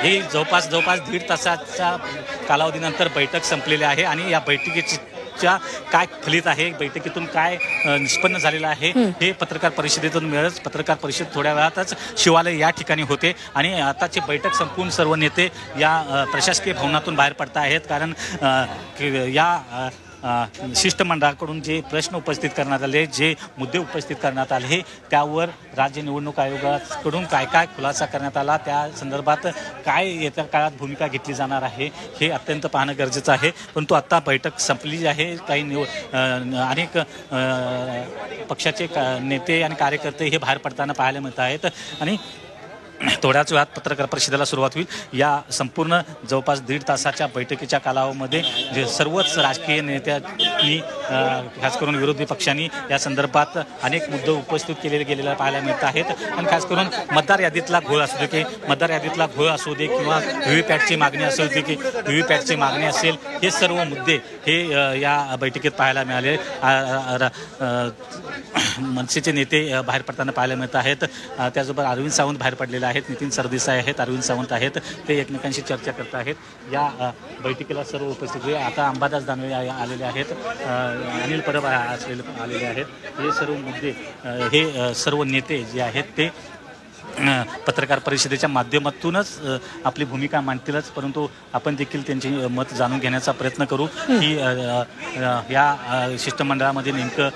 ही जवळपास 1.5 तासाच्या कालावधीनंतर बैठक संपलेली आहे आणि या बैठकीच्या काय फलित आहे, बैठकीतून काय निष्पन्न झालेलं आहे हे पत्रकार परिषदेतून मिळेल. पत्रकार परिषद थोड्या वेळातच शिवालय या ठिकाणी होते आणि आताची बैठक संपून सर्व नेते या प्रशासकीय भवनातून बाहेर पडत आहेत. कारण या शिष्टमंडळाकडून जे प्रश्न उपस्थित करण्यात आले, जे मुद्दे उपस्थित करण्यात आले, त्यावर राज्य निवडणूक आयोगाकडून काय काय खुलासा करण्यात आला, त्या संदर्भात काय येत्या काळात भूमिका घेतली जाणार आहे हे अत्यंत पाहणं गरजेचं आहे. परंतु आत्ता बैठक संपली आहे. काही अनेक पक्षाचे नेते आणि कार्यकर्ते हे बाहेर पडताना पाहायला मिळत आहेत आणि थोड्याच वेळात पत्रकार परिषदेला सुरुवात होईल. या संपूर्ण जवळपास 1.5 तासाच्या बैठकीच्या कालावधीमध्ये जे सर्वच राजकीय नेत्यांनी खास करून विरोधी पक्षांनी या संदर्भात अनेक मुद्दे उपस्थित केलेले गेलेले पाहायला मिळत आहेत. आणि खास करून मतदार यादीतला घोळ असू दे किंवा व्हीव्हीपॅटची मागणी असू दे की व्हीव्हीपॅटची मागणी असेल, हे सर्व मुद्दे हे या बैठकीत पाहायला मिळाले. मनसेचे नेते बाहेर पडताना पाहायला मिळत आहेत. त्याचबरोबर अरविंद सावंत बाहेर पडलेले आहेत, नितीन सरदेसाई आहेत, अरविंद सावंत आहेत, ते एकमेकांशी चर्चा करत आहेत. या बैठकीला सर्व उपस्थित आता अंबादास दानवे आलेले आहेत, अनिल परब आलेले आहेत. हे सर्व मुद्दे हे सर्व नेते जे आहेत ते पत्रकार परिषदेच्या माध्यमातूनच आपली भूमिका मांडतीलच. परंतु आपण देखील त्यांची मत जाणून घेण्याचा प्रयत्न करू की या शिष्टमंडळामध्ये नेमकं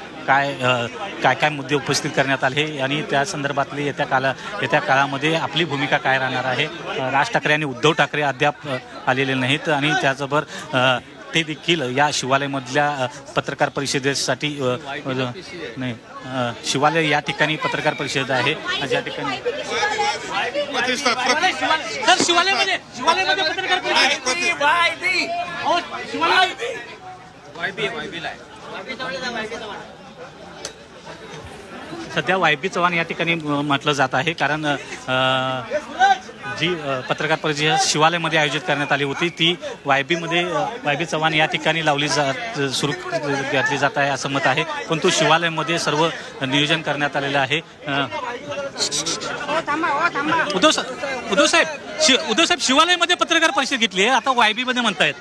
काय मुद्दे उपस्थित करण्यात आले आणि त्या संदर्भातले येत्या काळामध्ये आपली भूमिका काय राहणार आहे. राज ठाकरे आणि उद्धव ठाकरे अद्याप आलेले नाहीत आणि त्याचबरोबर ते देखील या शिवालयमधल्या पत्रकार परिषदेसाठी नाही, शिवालय या ठिकाणी पत्रकार परिषद आहे ज्या ठिकाणी शिवालयमध्ये पत्रकार सध्या वायबी चव्हाण या ठिकाणी म्हटलं जात आहे. कारण जी पत्रकार परिषद शिवालयमध्ये आयोजित करण्यात आली होती ती वायबी चव्हाण या ठिकाणी सुरू घातली जात आहे असं मत आहे. परंतु शिवालयमध्ये सर्व नियोजन करण्यात आलेलं आहे. उद्धव साहेब शिवालयमध्ये पत्रकार परिषद घेतली आहे, आता वायबीमध्ये म्हणतायत.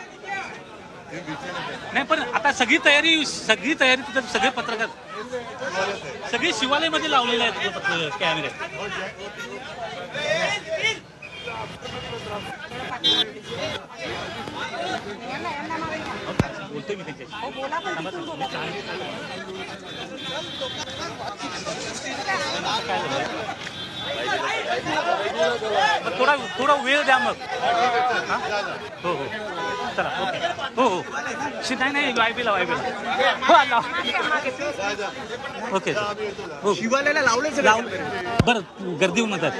नाही पण आता सगळी तयारी तिथं सगळे पत्रकार सगळे शिवालयमध्ये लावलेले आहेत कॅमेरे. बोलतोय मी थोडा वेळ द्या मग. हो चला ओके. हो नाही वायबीला हो ओके हो शिवालयाला लावले बरं गर्दी होऊन जात.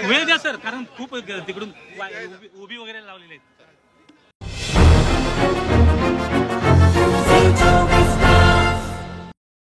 वेळ द्या सर कारण खूप तिकडून उभी वगैरे लावलेले आहेत.